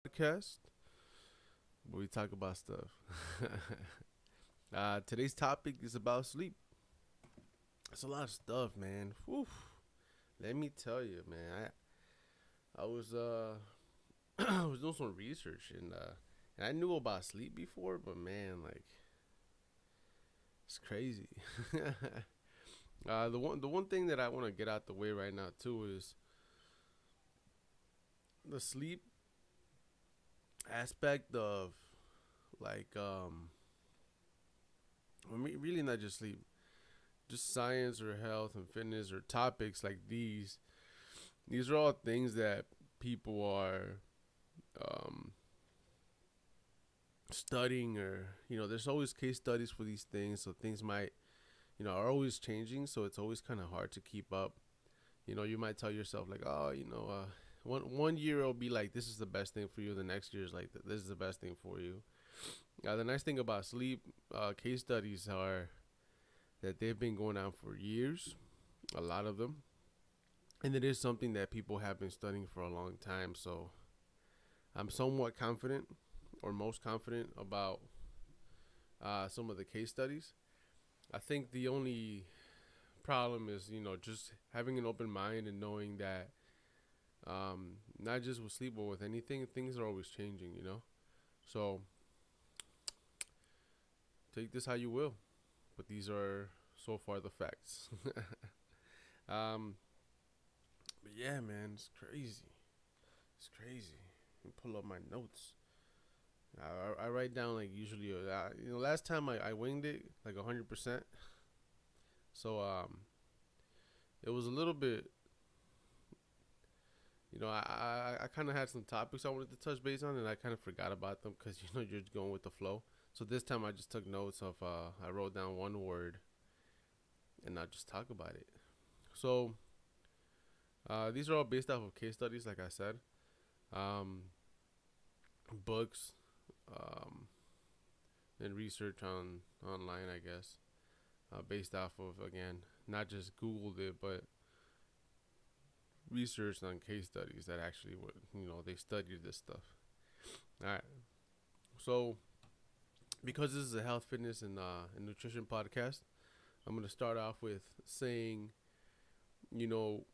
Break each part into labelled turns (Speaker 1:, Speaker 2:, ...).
Speaker 1: podcast where we talk about stuff. Today's topic is about sleep. It's a lot of stuff, man. Whew. Let me tell you, man. I was I was doing some research and I knew about sleep before, but man, like it's crazy. The one thing that I want to get out the way right now too is the sleep aspect of like really not just sleep, just science or health and fitness or topics like these are all things that people are um, studying, or there's always case studies for these things, so things might are always changing, so it's always kind of hard to keep up. You might tell yourself like, oh, one year it'll be like this is the best thing for you, the next year is like this is the best thing for you. The nice thing about sleep case studies are that they've been going on for years, a lot of them, and it is something that people have been studying for a long time. So I'm somewhat confident, or most confident, about some of the case studies. I think the only problem is, just having an open mind and knowing that not just with sleep, but with anything, things are always changing, So take this how you will, but these are so far the facts. um, but yeah, man, it's crazy. It's crazy. Let me pull up my notes. I write down like usually, last time I winged it like 100%. So it was a little bit, I kind of had some topics I wanted to touch base on, and I kind of forgot about them because you're going with the flow. So this time I just took notes of I wrote down one word, and I just talk about it. So these are all based off of case studies, like I said, um, books, um, and research on online, I guess, based off of, again, not just Googled it, but research on case studies that actually would, they studied this stuff. All right. So because this is a health, fitness, and nutrition podcast, I'm gonna start off with saying, you know,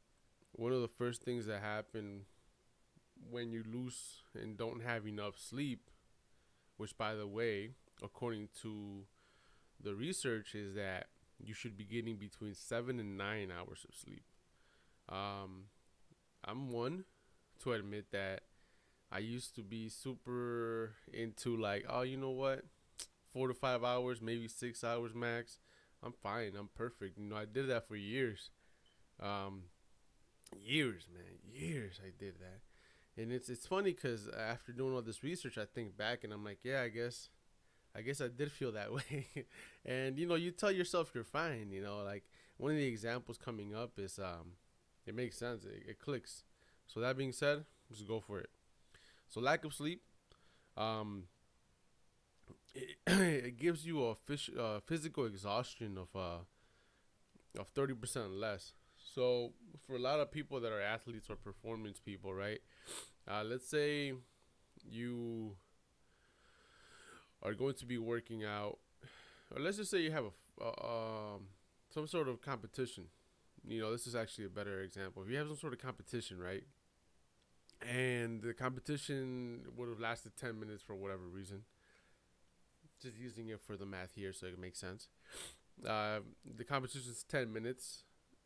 Speaker 1: one of the first things that happen when you lose and don't have enough sleep, which, by the way, according to the research, is that you should be getting between 7 and 9 hours of sleep. Um, I'm one to admit that I used to be super into like, oh, you know what, 4 to 5 hours, maybe 6 hours max. I'm fine. I'm perfect. I did that for years. Um, years, man, years. I did that, and it's funny because after doing all this research, I think back and I'm like, yeah, I guess I did feel that way. And you tell yourself you're fine. Like one of the examples coming up is it makes sense. It clicks. So that being said, just go for it. So lack of sleep, um, it gives you a physical exhaustion of 30% less. So for a lot of people that are athletes or performance people, right? Let's say you are going to be working out, or let's just say you have some sort of competition. This is actually a better example. If you have some sort of competition, right? And the competition would have lasted 10 minutes for whatever reason. Just using it for the math here so it makes sense. The competition is 10 minutes,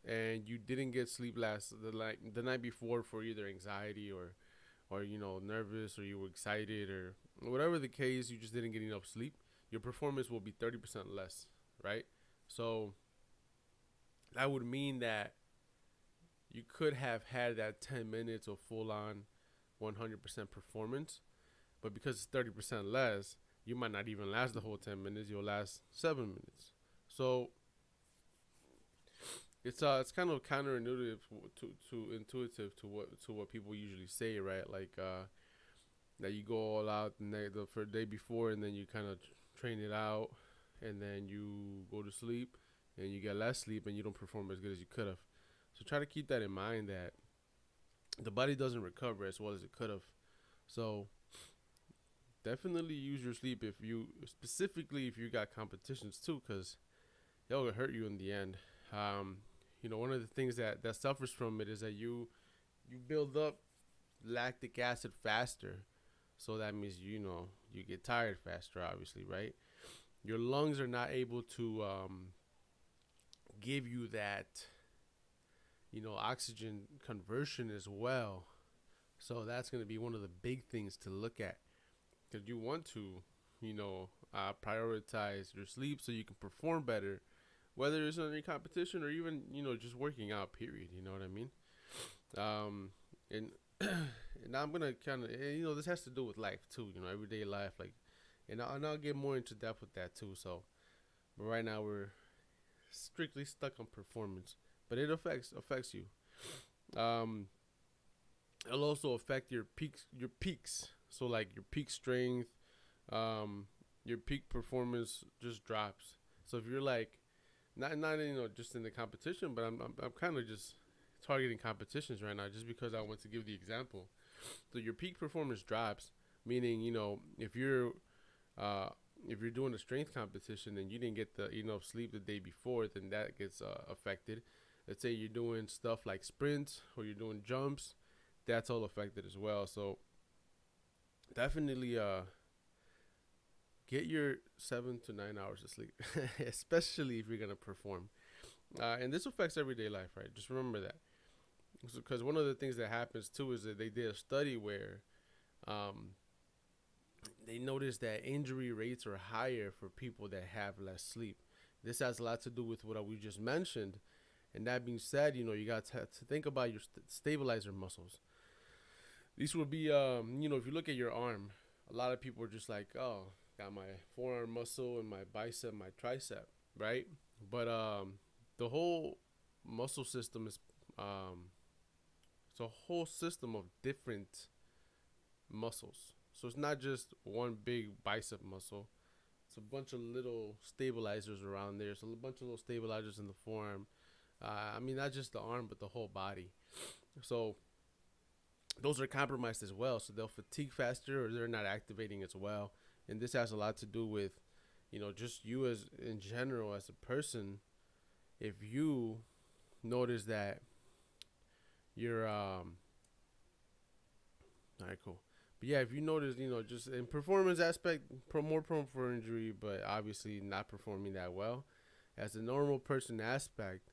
Speaker 1: and you didn't get sleep the night before for either anxiety or nervous, or you were excited, or whatever the case, you just didn't get enough sleep. Your performance will be 30% less, right? So that would mean that you could have had that 10 minutes of full on 100% performance, but because it's 30% less, you might not even last the whole 10 minutes. You'll last 7 minutes. So it's kind of counterintuitive to what people usually say, right? Like that you go all out for the day before, and then you kind of train it out, and then you go to sleep, and you get less sleep, and you don't perform as good as you could have. So try to keep that in mind, that the body doesn't recover as well as it could have. So definitely use your sleep if you specifically if you got competitions too, because it'll hurt you in the end. Um, one of the things that suffers from it is that you build up lactic acid faster, so that means you get tired faster, obviously, right? Your lungs are not able to give you that oxygen conversion as well. So that's going to be one of the big things to look at, because you want to prioritize your sleep so you can perform better, whether it's on your competition or even just working out, period. You know what I mean? And and I'm gonna kind of this has to do with life too, everyday life, like, and I'll get more into depth with that too. So, but right now we're strictly stuck on performance, but it affects you. um it'll also affect your peaks, so like your peak strength, um your peak performance just drops. So if you're like not just in the competition, but I'm kind of just targeting competitions right now just because I want to give the example. So your peak performance drops, meaning uh, if you're doing a strength competition and you didn't get the enough sleep the day before, then that gets affected. Let's say you're doing stuff like sprints or you're doing jumps, that's all affected as well. So definitely get your 7 to 9 hours of sleep, especially if you're gonna perform. And this affects everyday life, right? Just remember that, because one of the things that happens too is that they did a study where um, they noticed that injury rates are higher for people that have less sleep. This has a lot to do with what we just mentioned. And that being said, you got to think about your stabilizer muscles. These would be, if you look at your arm, a lot of people are just like, oh, got my forearm muscle and my bicep, my tricep, right? But the whole muscle system is, it's a whole system of different muscles. So it's not just one big bicep muscle. It's a bunch of little stabilizers around there. So a bunch of little stabilizers in the forearm. Not just the arm, but the whole body. So those are compromised as well. So they'll fatigue faster, or they're not activating as well. And this has a lot to do with, just you as in general as a person. If you notice that you're all right, cool. But yeah, if you notice, just in performance aspect, more prone for injury, but obviously not performing that well. As a normal person aspect,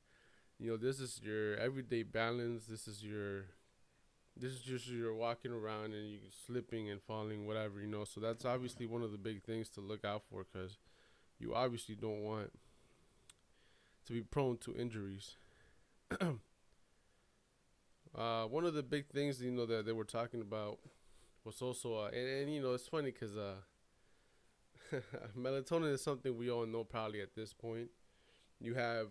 Speaker 1: this is your everyday balance. This is just your walking around and you slipping and falling, whatever. So that's obviously one of the big things to look out for, because you obviously don't want to be prone to injuries. One of the big things that they were talking about was also and it's funny because melatonin is something we all know probably at this point. You have,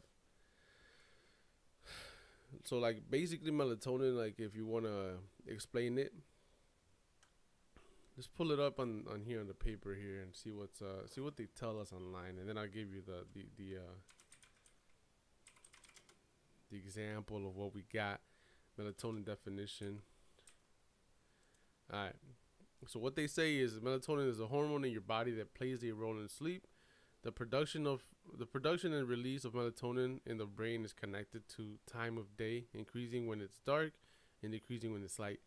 Speaker 1: so like basically melatonin, like if you want to explain it, just pull it up on here on the paper here and see what they tell us online, and then I'll give you the example of what we got. Melatonin definition. All right. So what they say is melatonin is a hormone in your body that plays a role in sleep. The production and release of melatonin in the brain is connected to time of day, increasing when it's dark and decreasing when it's light.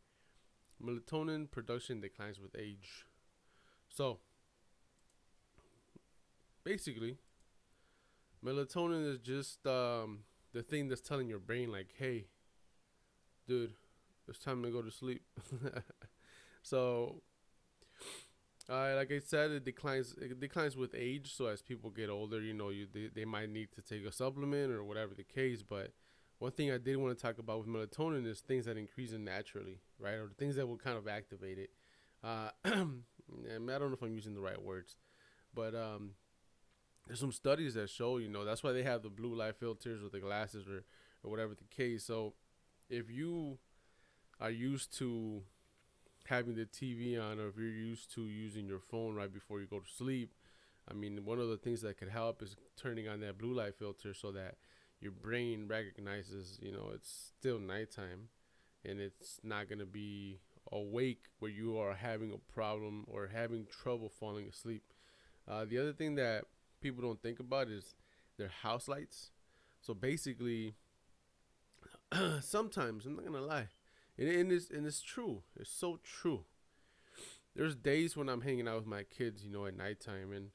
Speaker 1: Melatonin production declines with age. So basically, melatonin is just the thing that's telling your brain like, hey, dude, it's time to go to sleep. So, like I said, it declines with age. So as people get older, they might need to take a supplement or whatever the case. But one thing I did want to talk about with melatonin is things that increase it naturally, right? Or things that will kind of activate it. And I don't know if I'm using the right words, but there's some studies that show, that's why they have the blue light filters or the glasses or whatever the case. So if you are used to having the TV on, or if you're used to using your phone right before you go to sleep, one of the things that could help is turning on that blue light filter so that your brain recognizes, it's still nighttime and it's not going to be awake where you are having a problem or having trouble falling asleep. The other thing that people don't think about is their house lights. So basically, sometimes I'm not gonna lie, and it's true. It's so true. There's days when I'm hanging out with my kids, at nighttime, and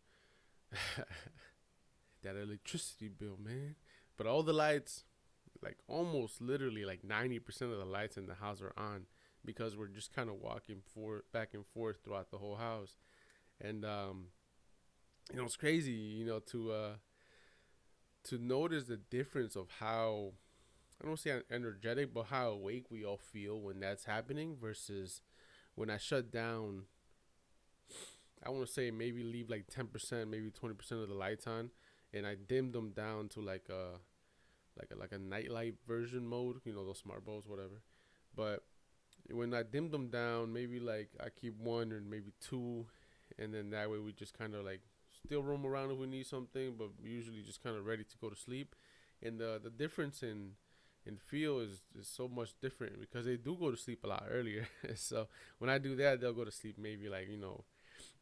Speaker 1: that electricity bill, man. But all the lights, like almost literally like 90% of the lights in the house are on because we're just kind of walking back and forth throughout the whole house. And it's crazy, to notice the difference of how, I don't say energetic, but how awake we all feel when that's happening versus when I shut down. I want to say maybe leave like 10%, maybe 20% of the lights on, and I dim them down to like a nightlight version mode. Those smart bulbs, whatever. But when I dim them down, maybe like I keep one or maybe two, and then that way we just kind of like still roam around if we need something, but usually just kind of ready to go to sleep. And the difference in feel is so much different because they do go to sleep a lot earlier. So when I do that, they'll go to sleep maybe like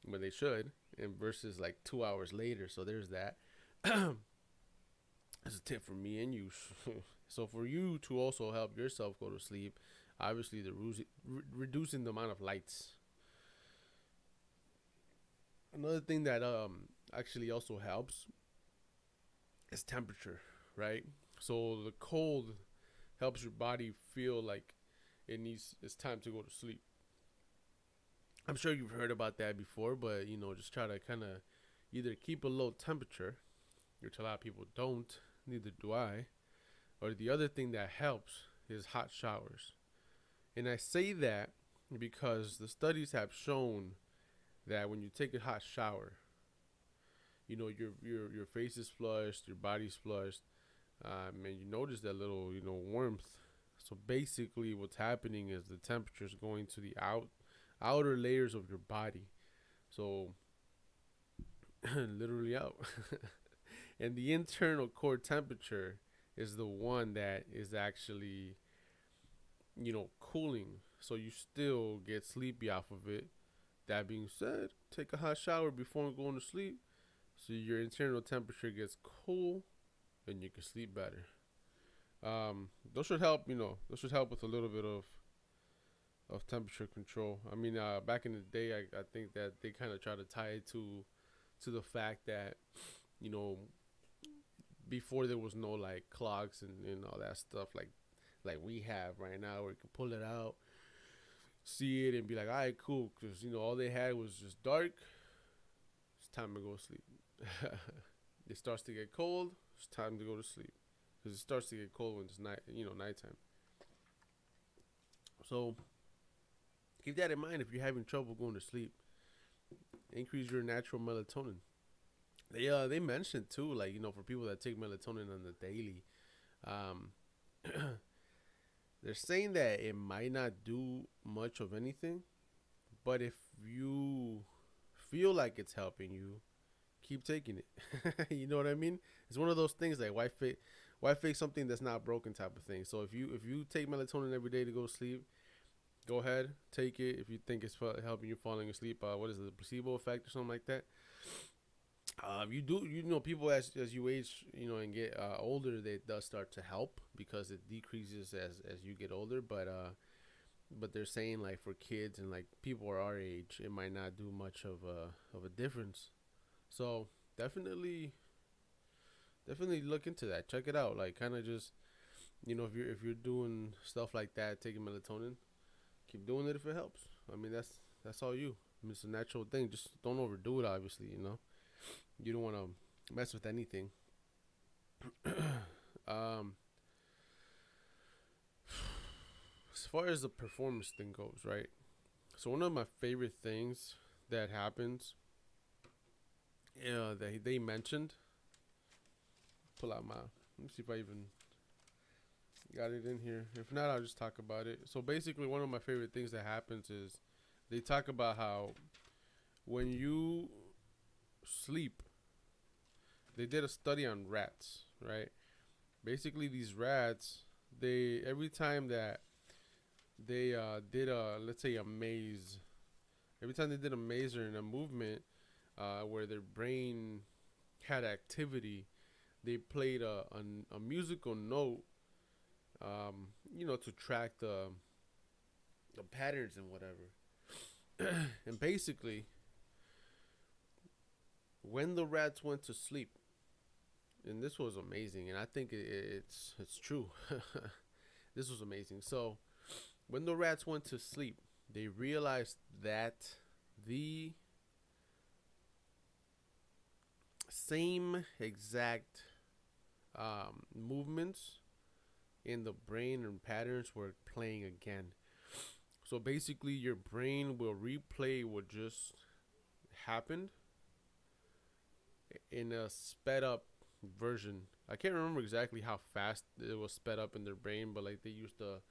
Speaker 1: when they should, and versus like 2 hours later. So there's that. That's a tip for me and you. So for you to also help yourself go to sleep, obviously reducing the amount of lights. Another thing that actually also helps is temperature, right? So the cold helps your body feel like it's time to go to sleep. I'm sure you've heard about that before, but just try to kind of either keep a low temperature, which a lot of people don't, neither do I, or the other thing that helps is hot showers. And I say that because the studies have shown that when you take a hot shower, your face is flushed, your body's flushed, and you notice that little warmth. So basically, what's happening is the temperature is going to the outer layers of your body, so literally out. And the internal core temperature is the one that is actually cooling, so you still get sleepy off of it. That being said, take a hot shower before going to sleep so your internal temperature gets cool and you can sleep better. Those should help, those should help with a little bit of temperature control. I mean, back in the day, I think that they kind of try to tie it to the fact that, before there was no like clocks and all that stuff like we have right now, where you can pull it out, see it, and be like, all right, cool, because all they had was just dark. It's time to go to sleep. It starts to get cold. It's time to go to sleep because it starts to get cold when it's nighttime. So keep that in mind if you're having trouble going to sleep. Increase your natural melatonin. They mentioned too, like for people that take melatonin on the daily, um, they're saying that it might not do much of anything, but if you feel like it's helping you, keep taking it. You know what I mean? It's one of those things like why fix something that's not broken type of thing. So if you take melatonin every day to go to sleep, go ahead, take it. If you think it's helping you falling asleep, what is it, the placebo effect or something like that? You do, people as you age, and get older, it does start to help because it decreases as you get older. But they're saying like for kids and like people our age, it might not do much of a difference. So definitely look into that. Check it out. Like kind of just if you're doing stuff like that, taking melatonin, keep doing it if it helps. I mean that's all you. I mean, it's a natural thing. Just don't overdo it. Obviously, you don't want to mess with anything. um, as far as the performance thing goes, right? So one of my favorite things that happens, that they mentioned. Pull out my. Let me see if I even got it in here. If not, I'll just talk about it. So basically, one of my favorite things that happens is they talk about how when you sleep, they did a study on rats, right? Basically, these rats, they every time that they did a, let's say, a maze. Every time they did a maze or in a movement where their brain had activity, they played a musical note, to track the patterns and whatever. And basically, when the rats went to sleep, and this was amazing, and I think it's true. This was amazing. So when the rats went to sleep, they realized that the same exact movements in the brain and patterns were playing again. So basically, your brain will replay what just happened in a sped up version. I can't remember exactly how fast it was sped up in their brain, but like they used the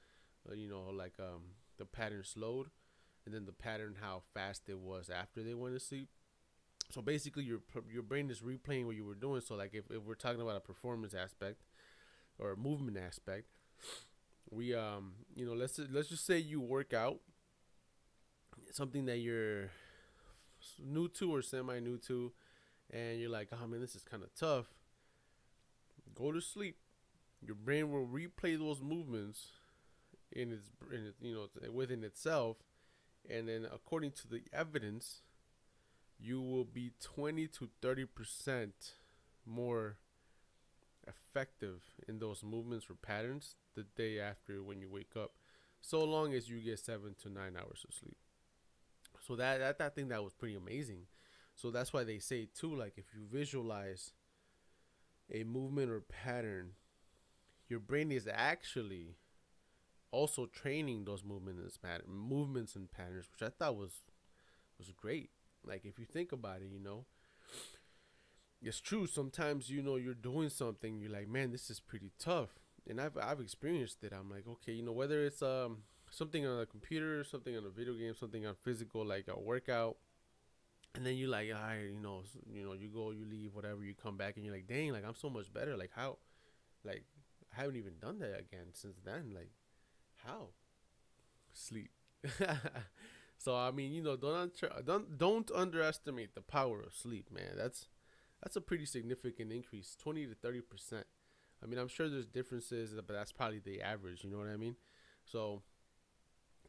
Speaker 1: pattern slowed, and then the pattern how fast it was after they went to sleep. So basically, your brain is replaying what you were doing. So like if we're talking about a performance aspect or a movement aspect, we let's just say you work out something that you're new to or semi new to, and you're like, oh man, this is kind of tough. Go to sleep. Your brain will replay those movements within itself, and then according to the evidence, you will be 20 to 30% more effective in those movements or patterns the day after when you wake up, so long as you get 7 to 9 hours of sleep. So that thing that was pretty amazing. So that's why they say too, like if you visualize a movement or pattern, your brain is actually also training those movements and patterns, which I thought was great. Like if you think about it, it's true. Sometimes you're doing something, you're like, man, this is pretty tough, and I've experienced it. I'm like, okay, whether it's something on a computer, something on a video game, something on physical, like a workout, and then you like, all right, you go, you leave, whatever, you come back, and you're like, dang, like I'm so much better. Like how, like I haven't even done that again since then. Like how? Sleep. So I mean, don't underestimate the power of sleep, man. That's a pretty significant increase, 20 to 30%. I mean, I'm sure there's differences, but that's probably the average. You know what I mean? So,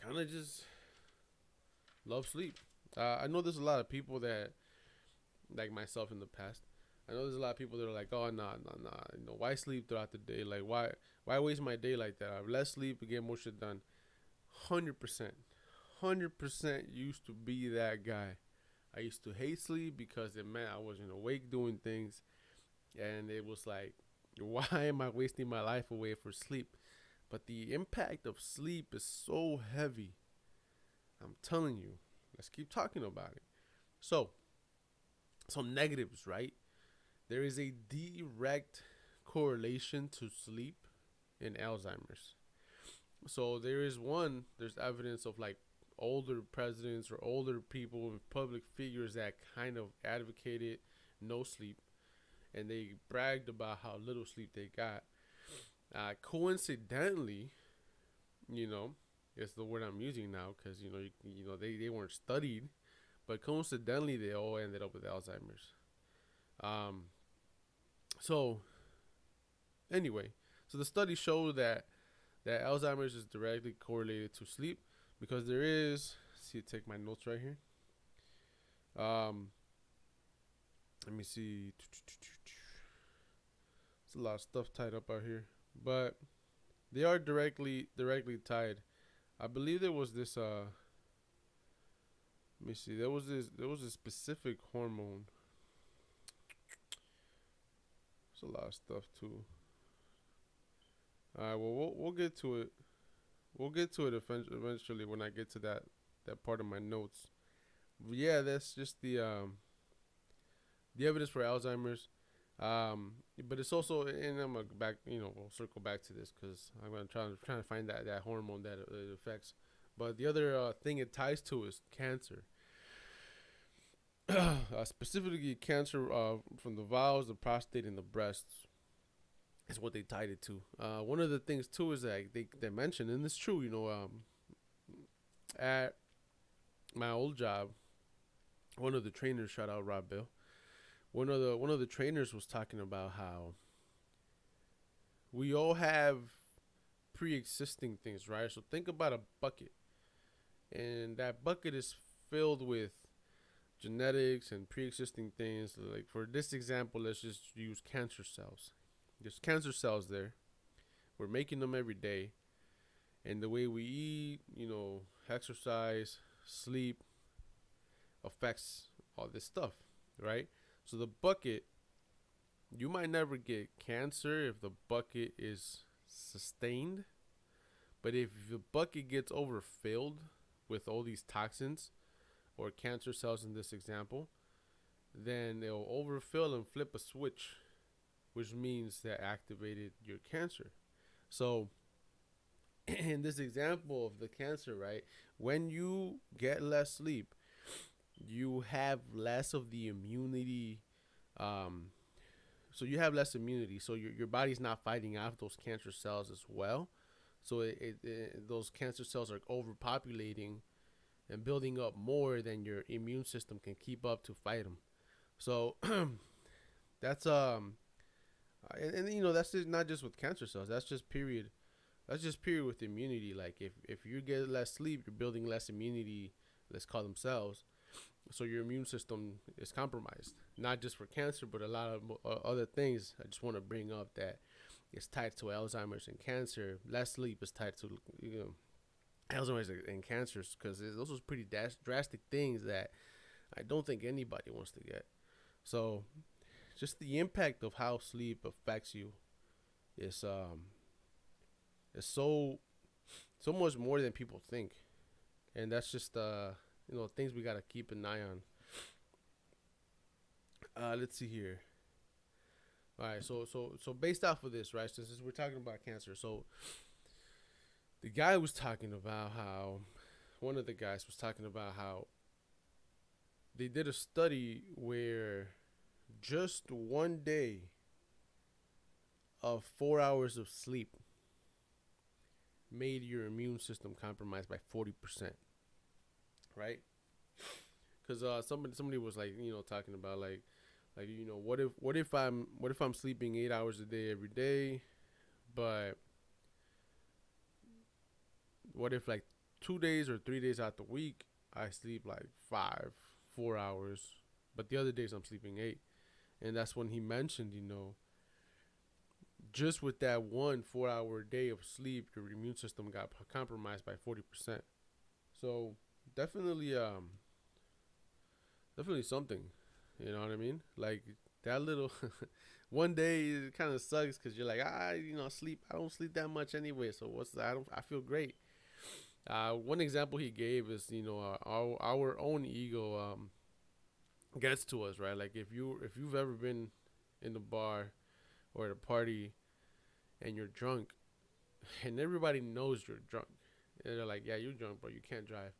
Speaker 1: kind of just love sleep. I know there's a lot of people that, like myself in the past, I know there's a lot of people that are like, oh, nah. Why sleep throughout the day? Like, why waste my day like that? I have less sleep to get more shit done. 100%. 100% used to be that guy. I used to hate sleep because it meant I wasn't awake doing things. And it was like, why am I wasting my life away for sleep? But the impact of sleep is so heavy. I'm telling you. Let's keep talking about it. So, some negatives, right? There is a direct correlation to sleep in Alzheimer's. So there's evidence of like older presidents or older people, public figures that kind of advocated no sleep, and they bragged about how little sleep they got. Coincidentally, it's the word I'm using now because they weren't studied, but coincidentally they all ended up with Alzheimer's. Um, so anyway, so the study showed that Alzheimer's is directly correlated to sleep because there is. See, take my notes right here. Let me see. It's a lot of stuff tied up out here, but they are directly tied. I believe there was this. Let me see. There was a specific hormone. It's a lot of stuff too. All right. Well, we'll get to it. We'll get to it eventually when I get to that part of my notes. But yeah, that's just the evidence for Alzheimer's. But it's also, and I'm gonna we'll circle back to this because I'm gonna try to find that hormone that it affects. But the other thing it ties to is cancer. Specifically, cancer from the bowels, the prostate, and the breasts is what they tied it to. One of the things too is that they mentioned, and it's true, At my old job, one of the trainers, shout out Rob Bill, one of the trainers was talking about how we all have pre-existing things, right? So think about a bucket, and that bucket is filled with genetics and pre-existing things. Like for this example, let's just use cancer cells. There's cancer cells there. We're making them every day, and the way we eat, exercise, sleep affects all this stuff, right? So the bucket, you might never get cancer if the bucket is sustained, but if the bucket gets overfilled with all these toxins or cancer cells in this example, then it'll overfill and flip a switch, which means that activated your cancer. So in this example of the cancer, right, when you get less sleep, you have less of the immunity. Um, so you have less immunity. So your body's not fighting off those cancer cells as well. So those cancer cells are overpopulating and building up more than your immune system can keep up to fight them. So that's and that's just not just with cancer cells. That's just period. That's just period with immunity. Like if you get less sleep, you're building less immunity. Let's call them cells. So your immune system is compromised, not just for cancer, but a lot of other things. I just want to bring up that it's tied to Alzheimer's and cancer. Less sleep is tied to Alzheimer's and cancers, because those are pretty drastic things that I don't think anybody wants to get. So just the impact of how sleep affects you is so much more than people think, and that's just things we gotta keep an eye on. Let's see here. All right, so based off of this, right? Since we're talking about cancer, so the guy was talking about how one of the guys was talking about how they did a study where just one day of 4 hours of sleep made your immune system compromised by 40%, right? Because somebody was like talking about like what if I'm sleeping 8 hours a day every day, but what if like 2 days or 3 days out the week I sleep like 4 hours, but the other days I'm sleeping 8. And that's when he mentioned, just with that 4 hour day of sleep, your immune system got compromised by 40%. So definitely definitely something, you know what I mean? Like that little one day it kind of sucks because you're like, sleep. I don't sleep that much anyway. So what's that? I feel great. One example he gave is, our own ego gets to us, right? Like if you've ever been in the bar or at a party and you're drunk, and everybody knows you're drunk, and they're like, yeah, you're drunk, but you can't drive.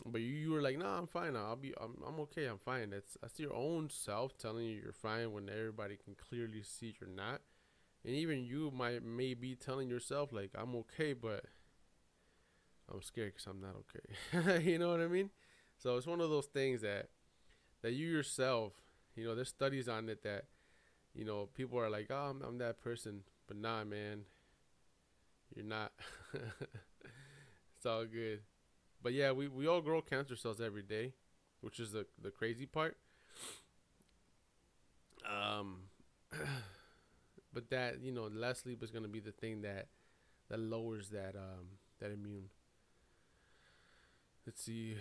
Speaker 1: But you were like, no, I'm fine. I'm okay. I'm fine. That's your own self telling you you're fine when everybody can clearly see you're not. And even you may be telling yourself like, I'm okay, but I'm scared because I'm not okay. You know what I mean? So it's one of those things that you yourself, there's studies on it that, people are like, oh, I'm that person, but nah, man, you're not. It's all good. But yeah, we all grow cancer cells every day, which is the crazy part. Um, but that less sleep is gonna be the thing that lowers that immune. Let's see.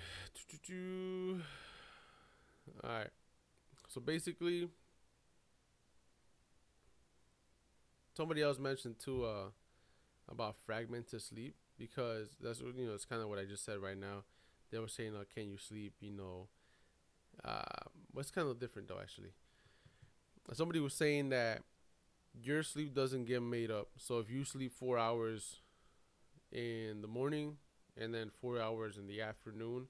Speaker 1: All right. So basically, somebody else mentioned too about fragmented sleep, because that's it's kind of what I just said right now. They were saying, can you sleep? What's kind of different though actually. Somebody was saying that your sleep doesn't get made up. So if you sleep 4 hours in the morning and then 4 hours in the afternoon,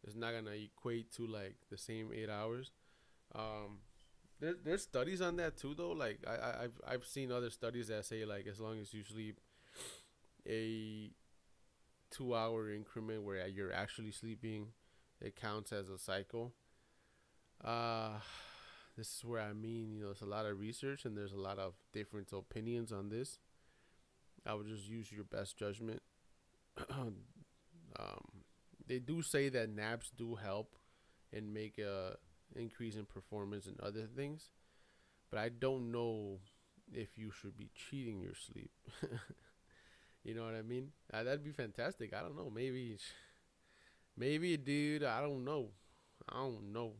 Speaker 1: it's not gonna equate to like the same 8 hours. There's studies on that too though. Like I've seen other studies that say like as long as you sleep a 2 hour increment where you're actually sleeping. It counts as a cycle. Uh, this is where there's a lot of research and there's a lot of different opinions on this. I would just use your best judgment. um, they do say that naps do help and make a increase in performance and other things, but I don't know if you should be cheating your sleep. You know what I mean? That'd be fantastic. I don't know. Maybe, dude. I don't know. I don't know.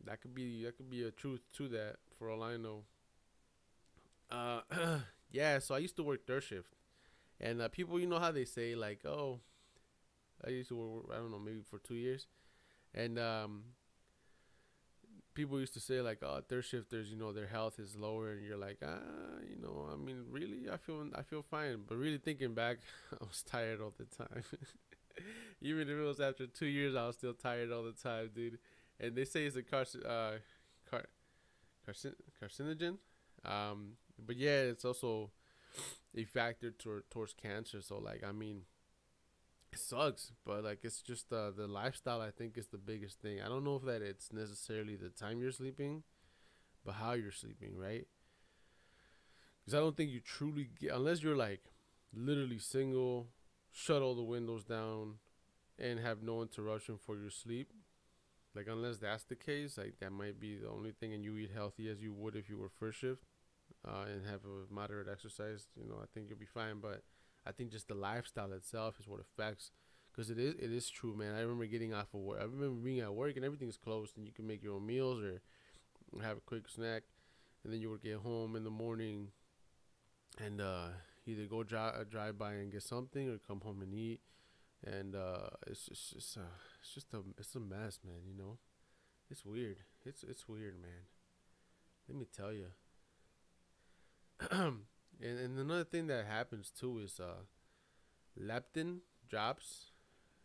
Speaker 1: That could be a truth to that. For all I know. Uh, yeah. So I used to work third shift, and people, you know how they say like, oh, I used to work. I don't know, maybe for 2 years, and people used to say like, oh, third shifters, their health is lower, and you're like, really, I feel fine, but really thinking back, I was tired all the time. Even if it was after 2 years, I was still tired all the time, dude. And they say it's a car- carcinogen, but yeah, it's also a factor towards cancer. So like, it sucks, but like it's just the lifestyle. I think is the biggest thing. I don't know if that it's necessarily the time you're sleeping, but how you're sleeping, right? Because I don't think you truly get, unless you're like literally single, shut all the windows down, and have no interruption for your sleep. Like unless that's the case, like that might be the only thing, and you eat healthy as you would if you were first shift, and have a moderate exercise. I think you'll be fine. But I think just the lifestyle itself is what affects. Because it is true, man. I remember getting off of work. I remember being at work and everything's closed, and you can make your own meals or have a quick snack, and then you would get home in the morning and either go drive by and get something or come home and eat. And it's a mess, man. It's weird. It's weird, man. Let me tell you. And another thing that happens too is leptin drops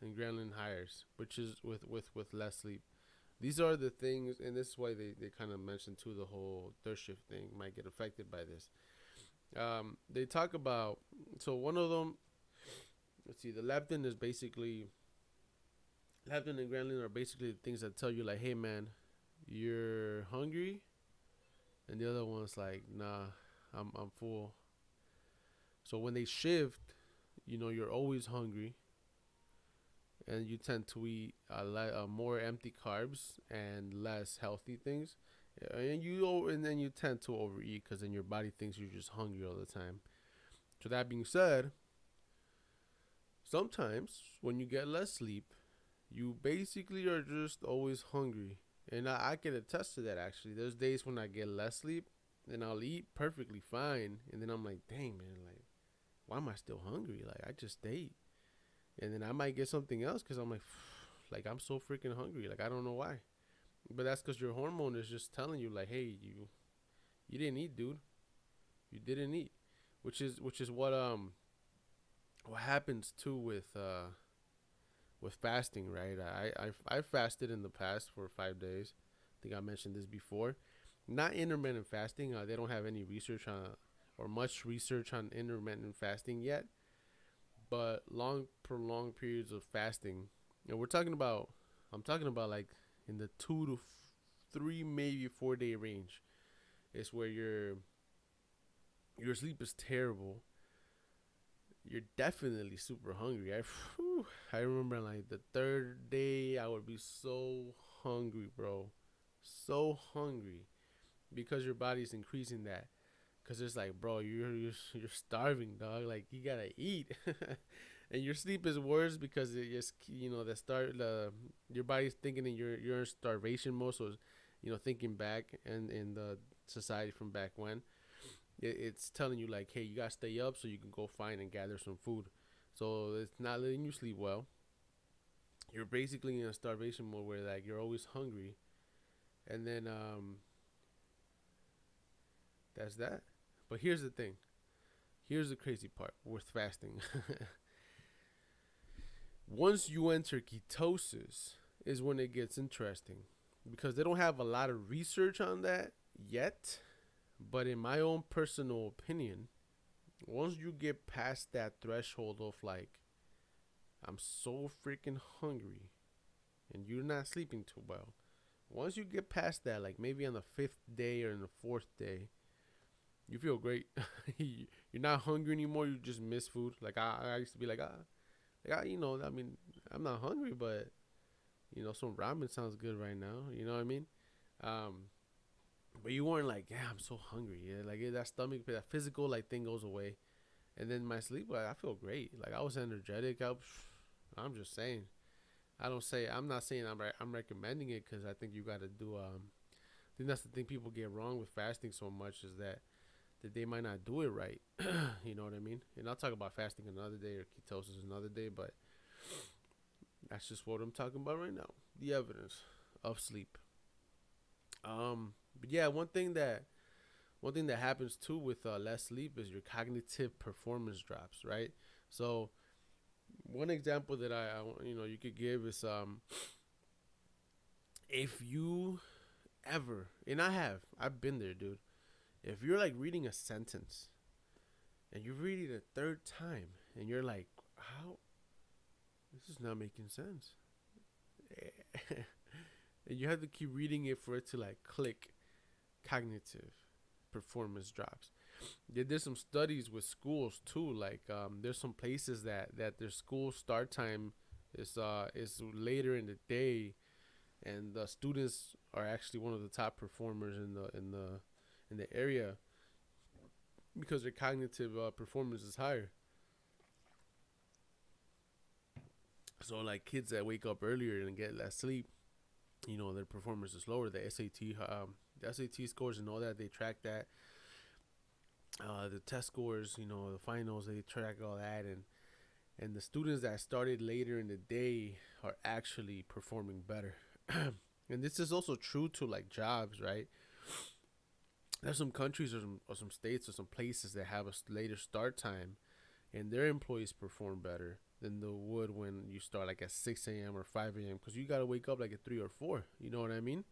Speaker 1: and ghrelin higher, which is with less sleep. These are the things, and this is why they kind of mentioned too the whole third shift thing might get affected by this. They talk about, so one of them. Let's see. The leptin and ghrelin are basically the things that tell you like, hey man, you're hungry, and the other one's like, nah, I'm full. So when they shift, you're always hungry, and you tend to eat more empty carbs and less healthy things, and then you tend to overeat because then your body thinks you're just hungry all the time. So that being said, sometimes when you get less sleep, you basically are just always hungry. And I can attest to that actually. There's days when I get less sleep and I'll eat perfectly fine. And then I'm like, dang, man, like, why am I still hungry? Like, I just ate. And then I might get something else because I'm like, like, I'm so freaking hungry. Like, I don't know why. But that's because your hormone is just telling you, like, hey, you didn't eat, dude. You didn't eat. Which is what happens too with fasting, right? I fasted in the past for 5 days. I think I mentioned this before. Not intermittent fasting. They don't have any research on or much research on intermittent fasting yet, but long prolonged periods of fasting. And I'm talking about like in the 2 to 3, maybe 4 day range. It's where your sleep is terrible. You're definitely super hungry. I remember like the third day I would be so hungry, bro. So hungry because your body's increasing that. Cause it's like, bro, you're starving, dog. Like you gotta eat, and your sleep is worse because it just your body's thinking that you're in starvation mode. So, thinking back and in the society from back when, it's telling you like, hey, you gotta stay up so you can go find and gather some food. So it's not letting you sleep well. You're basically in a starvation mode where like you're always hungry, and then that's that. But here's the thing. Here's the crazy part with fasting. Once you enter ketosis, is when it gets interesting because they don't have a lot of research on that yet. But in my own personal opinion, once you get past that threshold of like I'm so freaking hungry, and you're not sleeping too well. Once you get past that, like maybe on the fifth day or in the fourth day, you feel great. You're not hungry anymore. You just miss food. Like I used to be I mean, I'm not hungry, but some ramen sounds good right now. You know what I mean? Um, but you weren't like, yeah, I'm so hungry. Yeah, like that stomach, that physical like thing goes away, and then my sleep, like, I feel great. Like I was energetic. I'm just saying. I'm not saying I'm recommending it because I think you got to do. I think that's the thing people get wrong with fasting so much is that they might not do it right. You know what I mean? And I'll talk about fasting another day or ketosis another day, but that's just what I'm talking about right now. The evidence of sleep. But yeah, one thing that happens too with less sleep is your cognitive performance drops, right? So one example that you could give is if you ever, and I've been there, dude. If you're like reading a sentence and you read it a third time and you're like, how, this is not making sense. And you have to keep reading it for it to like click. Cognitive performance drops. They did some studies with schools too. Like there's some places that their school start time is later in the day, and the students are actually one of the top performers in the area because their cognitive performance is higher. So like kids that wake up earlier and get less sleep, their performance is lower. The SAT scores and all that, they track that. The test scores, the finals, they track all that, and the students that started later in the day are actually performing better. And this is also true to like jobs, right? There's some countries or some states or some places that have a later start time, and their employees perform better than they would when you start like at 6 a.m. or 5 a.m. because you got to wake up like at 3 or 4. You know what I mean?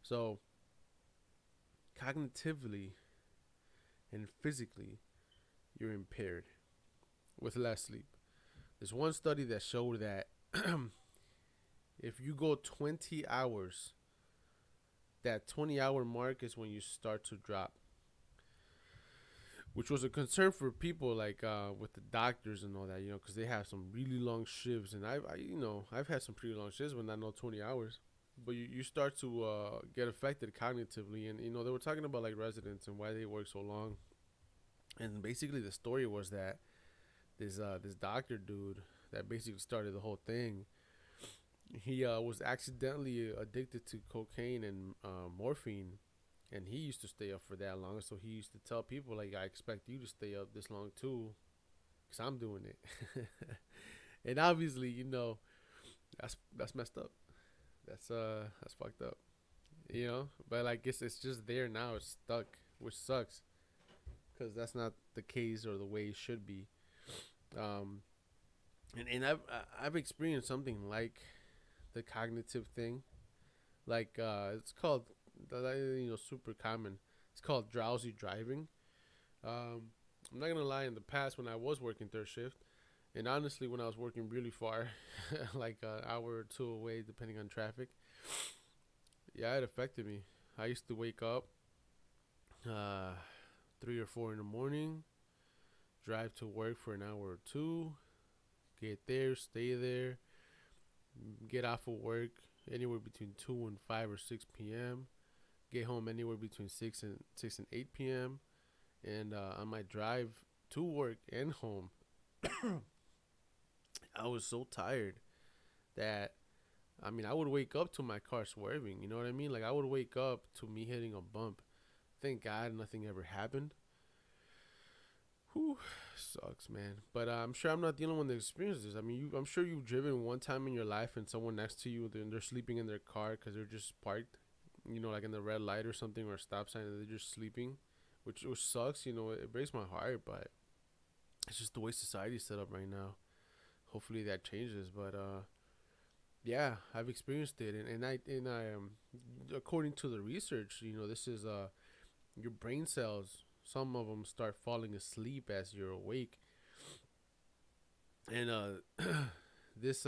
Speaker 1: So, cognitively and physically, you're impaired with less sleep. There's one study that showed that if you go 20 hours, that 20-hour mark is when you start to drop, which was a concern for people like with the doctors and all that, because they have some really long shifts, and I've had some pretty long shifts when I know 20 hours, but you start to get affected cognitively, and they were talking about like residents and why they work so long, and basically the story was that this doctor dude that basically started the whole thing, he was accidentally addicted to cocaine and morphine, and he used to stay up for that long. So he used to tell people like, "I expect you to stay up this long too, cause I'm doing it." And obviously, that's messed up. That's fucked up. But like it's just there now. It's stuck, which sucks, cause that's not the case or the way it should be. Um, and I've experienced something like the cognitive thing. Like it's called, super common. It's called drowsy driving. Um, I'm not gonna lie. In the past, when I was working third shift, and honestly, when I was working really far, like an hour or two away, depending on traffic, yeah, it affected me. I used to wake up 3 or 4 in the morning, drive to work for an hour or two, get there, stay there, get off of work anywhere between 2 and 5 or 6 p.m. Get home anywhere between six and 8 p.m. And on my drive to work and home, I was so tired that I would wake up to my car swerving. You know what I mean? Like I would wake up to me hitting a bump. Thank God nothing ever happened. Whew, sucks, man. But I'm sure I'm not the only one that experiences this. I'm sure you've driven one time in your life and someone next to you, they're sleeping in their car because they're just parked, like in the red light or something or a stop sign, and they're just sleeping, which sucks. It breaks my heart, but it's just the way society's set up right now. Hopefully that changes, but yeah, I've experienced it, and I according to the research, this is your brain cells. Some of them start falling asleep as you're awake, and this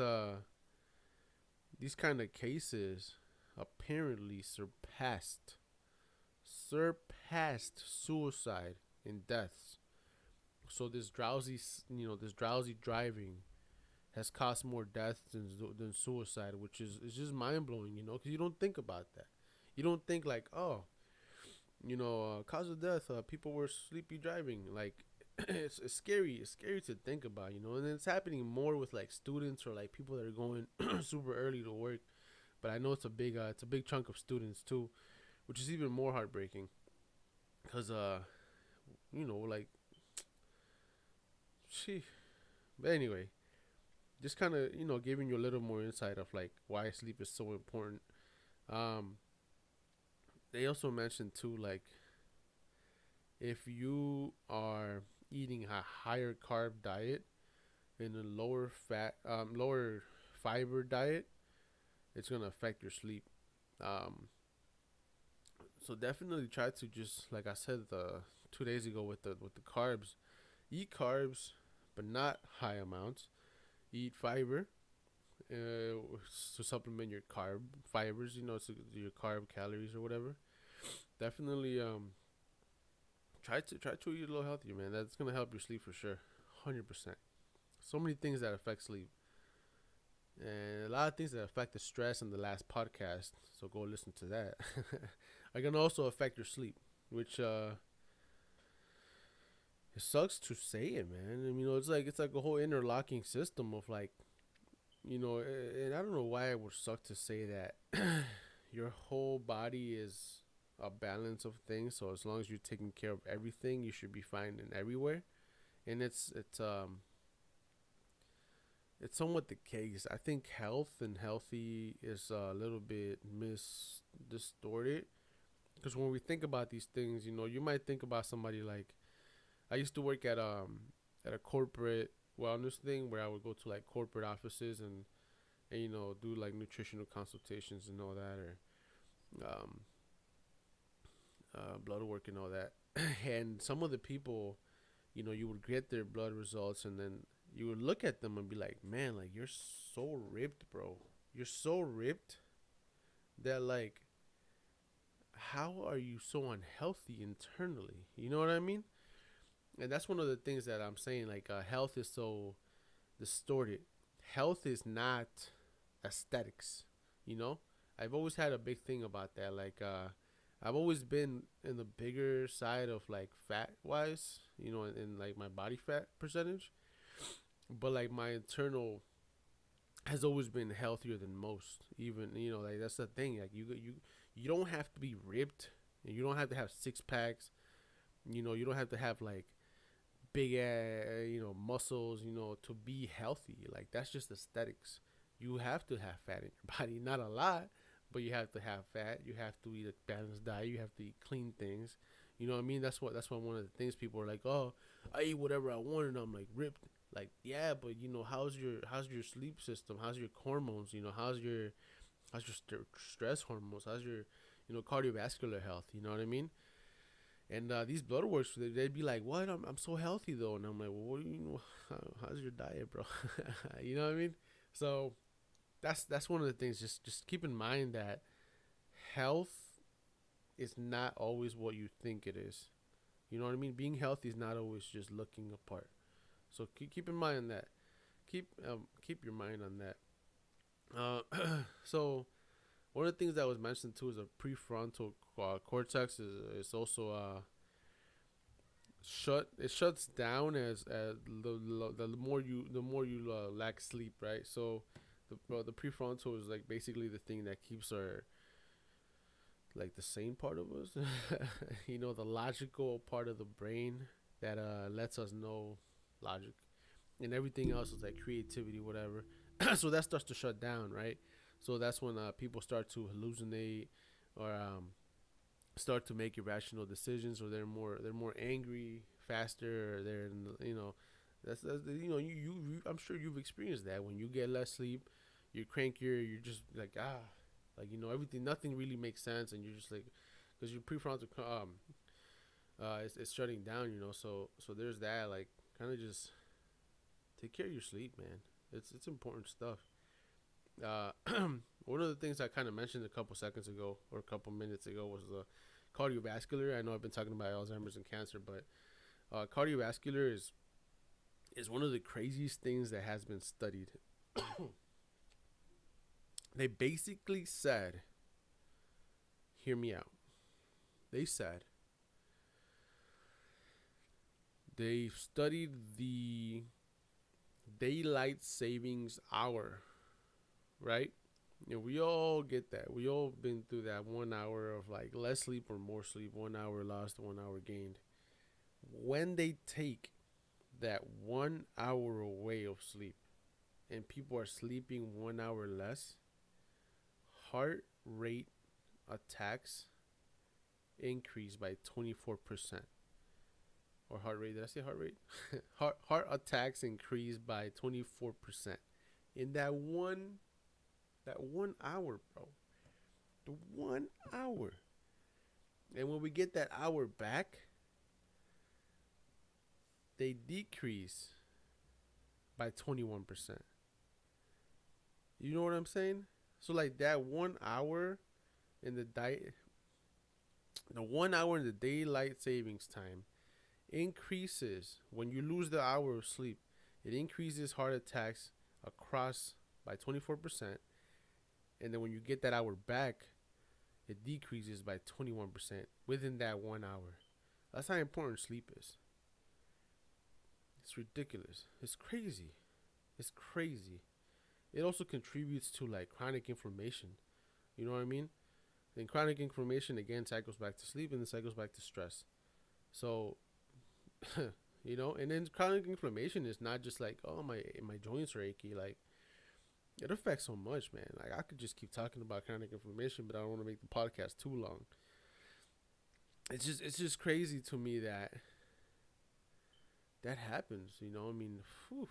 Speaker 1: these kind of cases apparently surpassed suicide in deaths. So this drowsy driving has caused more deaths than suicide, which is just mind blowing, because you don't think about that. You don't think like, oh, cause of death, people were sleepy driving. Like, it's scary. It's scary to think about, and it's happening more with like students or like people that are going super early to work. But I know it's a big chunk of students too, which is even more heartbreaking, cause like, she. But anyway, just kind of giving you a little more insight of like why sleep is so important. Um, they also mentioned too, like, if you are eating a higher carb diet and a lower fiber diet, it's gonna affect your sleep. Um, so definitely try to, just like I said 2 days ago with the carbs, eat carbs, but not high amounts. Eat fiber to supplement your carb fibers, so your carb calories or whatever. Definitely try to eat a little healthier, man. That's gonna help your sleep for sure, 100%. So many things that affect sleep, and a lot of things that affect the stress in the last podcast. So go listen to that. Are gonna also affect your sleep, which it sucks to say it, man. I mean, it's like a whole interlocking system of like, and I don't know why it would suck to say that. Your whole body is a balance of things. So as long as you're taking care of everything, you should be fine in everywhere. And it's somewhat the case. I think health and healthy is a little bit distorted, because when we think about these things, you might think about somebody like, I used to work at a corporate wellness thing where I would go to like corporate offices and do like nutritional consultations and all that, or um, blood work and all that. And some of the people, you would get their blood results, and then you would look at them and be like, man, like, you're so ripped, bro. You're so ripped that, like, how are you so unhealthy internally? You know what I mean? And that's one of the things that I'm saying. Like, health is so distorted. Health is not aesthetics. You know, I've always had a big thing about that. Like, I've always been in the bigger side of like fat wise. In like my body fat percentage, but like my internal has always been healthier than most. Even like that's the thing. Like you don't have to be ripped, and you don't have to have six packs. You don't have to have like big muscles, to be healthy. Like, that's just aesthetics. You have to have fat in your body, not a lot, but you have to have fat. You have to eat a balanced diet. You have to eat clean things. You know what I mean? That's why one of the things people are like, oh, I eat whatever I want and I'm like ripped. Like, yeah, but how's your sleep system? How's your hormones? How's your stress hormones? How's your cardiovascular health? You know what I mean? And these blood works, they'd be like, "What? I'm so healthy though," and I'm like, "Well, what do you know? How's your diet, bro?" You know what I mean? So that's one of the things. Just keep in mind that health is not always what you think it is. You know what I mean? Being healthy is not always just looking apart. So keep in mind that. Keep your mind on that. So one of the things that was mentioned too is a prefrontal cortex is also it shuts down as the more you lack sleep, right? So the prefrontal is like basically the thing that keeps our, like, the sane part of us. The logical part of the brain that lets us know logic, and everything else is like creativity, whatever. So that starts to shut down, right? So that's when people start to hallucinate, or start to make irrational decisions, or they're more angry faster, or they're that's I'm sure you've experienced that. When you get less sleep, you're crankier, you're just like, like, everything, nothing really makes sense, and you're just like, because your prefrontal it's shutting down, so there's that. Like, kind of just take care of your sleep, man. It's important stuff. Uh, one of the things I kind of mentioned a couple seconds ago or a couple minutes ago was the cardiovascular. I know I've been talking about Alzheimer's and cancer, but cardiovascular is one of the craziest things that has been studied. They basically said, hear me out. They said they've studied the daylight savings hour, right? You know, we all get that. We all been through that 1 hour of like less sleep or more sleep, 1 hour lost, 1 hour gained. When they take that 1 hour away of sleep and people are sleeping 1 hour less, heart rate attacks increase by 24%. Or heart rate, did I say heart rate? Heart attacks increase by 24% in that 1 hour, bro. The 1 hour. And when we get that hour back, they decrease by 21%. You know what I'm saying? So like that 1 hour in the 1 hour in the daylight savings time increases when you lose the hour of sleep. It increases heart attacks across by 24%, and then when you get that hour back, it decreases by 21% within that 1 hour. That's how important sleep is. It's ridiculous. It's crazy. It's crazy. It also contributes to like chronic inflammation. You know what I mean? And chronic inflammation again cycles back to sleep and then cycles back to stress. So, you know, and then chronic inflammation is not just like, oh, my joints are achy. Like, it affects so much, man. Like, I could just keep talking about chronic inflammation, but I don't want to make the podcast too long. It's just crazy to me that happens. You know, I mean, whew.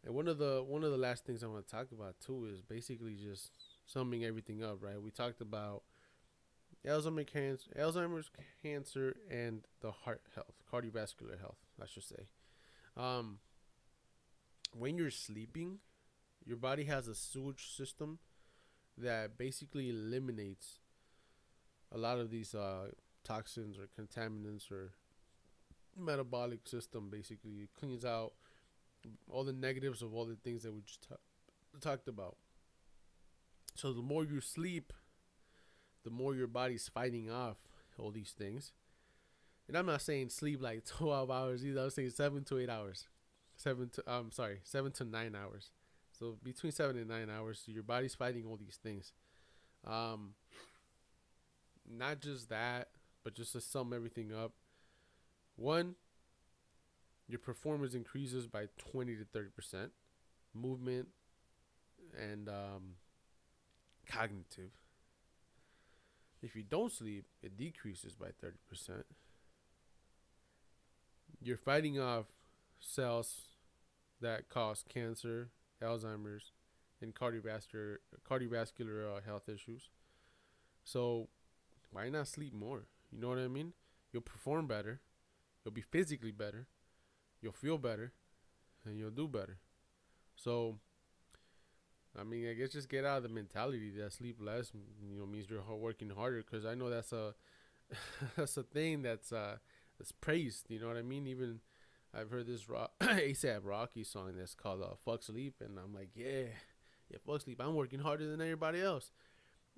Speaker 1: And one of the last things I want to talk about too is basically just summing everything up, right? We talked about Alzheimer's cancer, and the heart health, cardiovascular health, I should say. Um, when you're sleeping, your body has a sewage system that basically eliminates a lot of these toxins or contaminants or metabolic system. Basically, it cleans out all the negatives of all the things that we just talked about. So the more you sleep, the more your body's fighting off all these things. And I'm not saying sleep like 12 hours either. I'm saying 7 to 8 hours. 7 to 9 hours. So between 7 and 9 hours, your body's fighting all these things. Not just that, but just to sum everything up. One, your performance increases by 20 to 30%. Movement and cognitive. If you don't sleep, it decreases by 30%. You're fighting off cells that cause cancer, Alzheimer's, and cardiovascular health issues. So why not sleep more? You know what I mean? You'll perform better. You'll be physically better. You'll feel better, and you'll do better. So, I mean, I guess just get out of the mentality that sleep less, means you're working harder. Because I know that's a that's a thing that's praised. You know what I mean? Even I've heard this ASAP Rocky song that's called "Fuck Sleep," and I'm like, yeah, fuck sleep. I'm working harder than everybody else,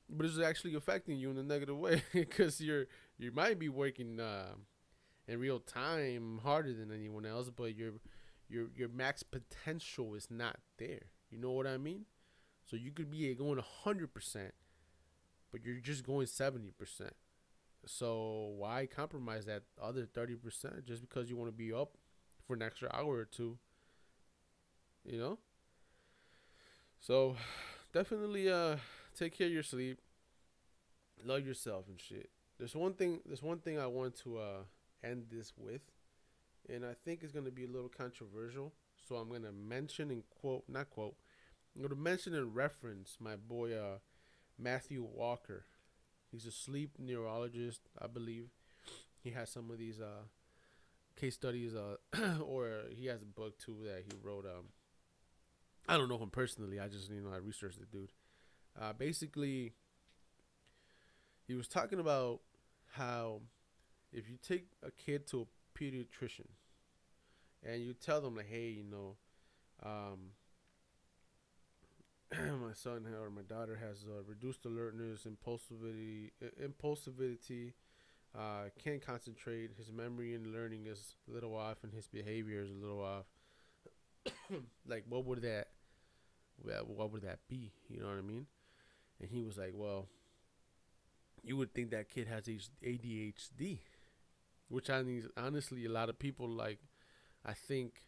Speaker 1: but it's actually affecting you in a negative way because you might be working in real time harder than anyone else, but your max potential is not there. You know what I mean? So you could be going 100%, but you're just going 70%. So why compromise that other 30% just because you want to be up for an extra hour or two? You know? So definitely take care of your sleep. Love yourself and shit. There's one thing I want to end this with, and I think it's gonna be a little controversial. So I'm gonna mention and not quote. I'm gonna mention and reference my boy Matthew Walker. He's a sleep neurologist, I believe. He has some of these case studies, or he has a book too that he wrote. I don't know him personally. I just I researched the dude. Basically, he was talking about how if you take a kid to a pediatrician and you tell them like, hey, um, my son or my daughter has reduced alertness, impulsivity, can't concentrate. His memory and learning is a little off, and his behavior is a little off. Like, what would that be? You know what I mean? And he was like, well, you would think that kid has ADHD, which I mean, honestly, a lot of people like. I think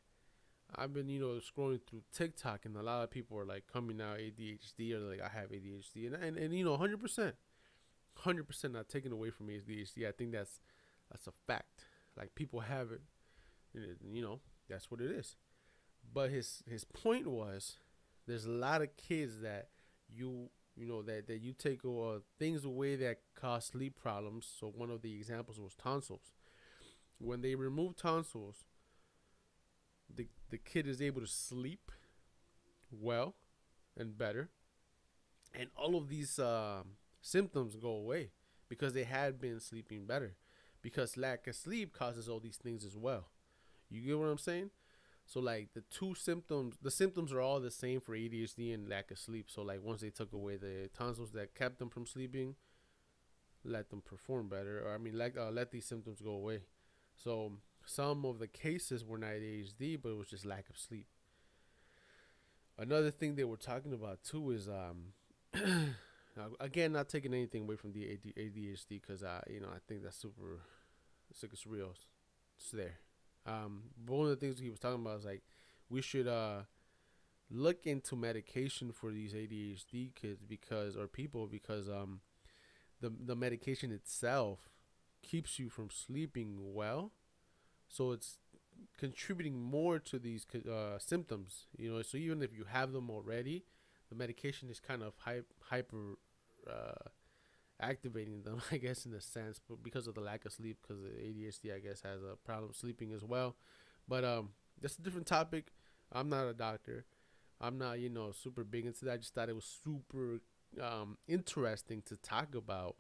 Speaker 1: I've been, scrolling through TikTok, and a lot of people are like coming out ADHD or like I have ADHD, and 100% not taken away from ADHD. I think that's a fact. Like people have it, that's what it is. But his point was, there's a lot of kids that that you take things away that cause sleep problems. So one of the examples was tonsils. When they remove tonsils, the kid is able to sleep well and better, and all of these symptoms go away because they had been sleeping better. Because lack of sleep causes all these things as well. You get what I'm saying? So like the symptoms are all the same for ADHD and lack of sleep. So like once they took away the tonsils that kept them from sleeping, let them perform better, or let these symptoms go away. So some of the cases were not ADHD, but it was just lack of sleep. Another thing they were talking about too is again, not taking anything away from the ADHD, because I think that's super, it's real, it's there. But one of the things he was talking about is like we should look into medication for these ADHD kids because the medication itself keeps you from sleeping well, so it's contributing more to these symptoms. So even if you have them already, the medication is kind of hyper activating them, I guess, in a sense, but because of the lack of sleep, because the ADHD, I guess, has a problem sleeping as well. But that's a different topic. I'm not a doctor. I'm not, super big into that. I just thought it was super interesting to talk about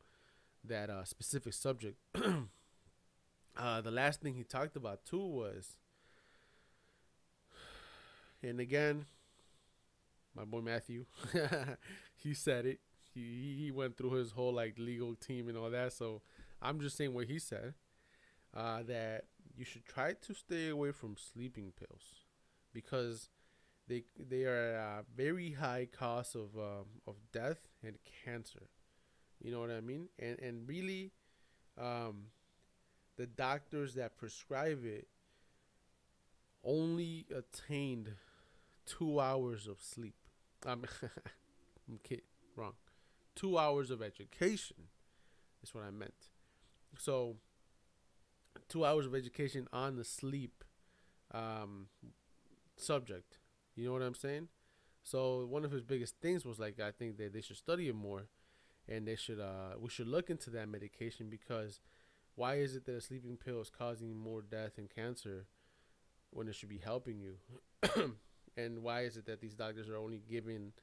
Speaker 1: that specific subject. The last thing he talked about too was, and again, my boy Matthew, he said it. He went through his whole like legal team and all that. So I'm just saying what he said, that you should try to stay away from sleeping pills because they are a very high cause of death and cancer. You know what I mean? And really, the doctors that prescribe it only attained 2 hours of sleep. I'm kidding. Wrong. 2 hours of education is what I meant. So 2 hours of education on the sleep subject. You know what I'm saying? So one of his biggest things was like, I think that they should study it more, and we should look into that medication, because why is it that a sleeping pill is causing more death and cancer when it should be helping you? And why is it that these doctors are only giving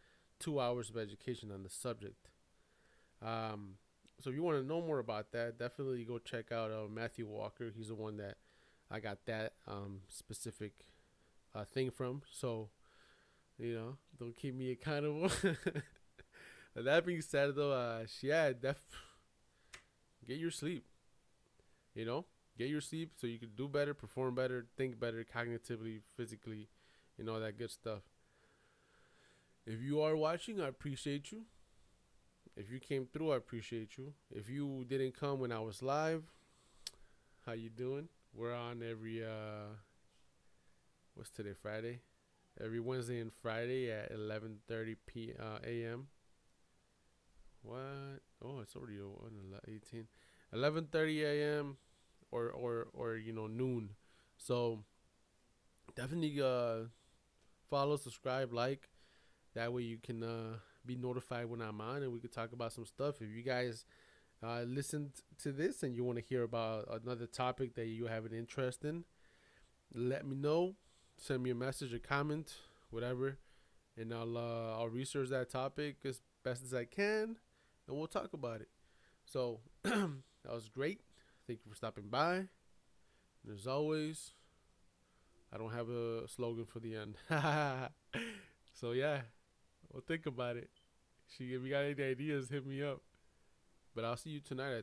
Speaker 1: 2 hours of education on the subject? So if you want to know more about that, definitely go check out Matthew Walker. He's the one that I got that specific thing from. So, don't keep me accountable. That being said, though, get your sleep. Get your sleep so you can do better, perform better, think better, cognitively, physically, and all that good stuff. If you are watching, I appreciate you. If you came through, I appreciate you. If you didn't come when I was live, how you doing? We're on every what's today, Friday? Every Wednesday and Friday at 11:30 a.m. What? Oh, it's already 18. 11:30 a.m. or noon. So definitely follow, subscribe, like. That way you can be notified when I'm on, and we could talk about some stuff. If you guys listened to this and you want to hear about another topic that you have an interest in, let me know. Send me a message or comment, whatever. and I'll research that topic as best as I can, and we'll talk about it. So that was great. Thank you for stopping by. And as always, I don't have a slogan for the end. So yeah, we'll think about it. If you got any ideas, hit me up. But I'll see you tonight at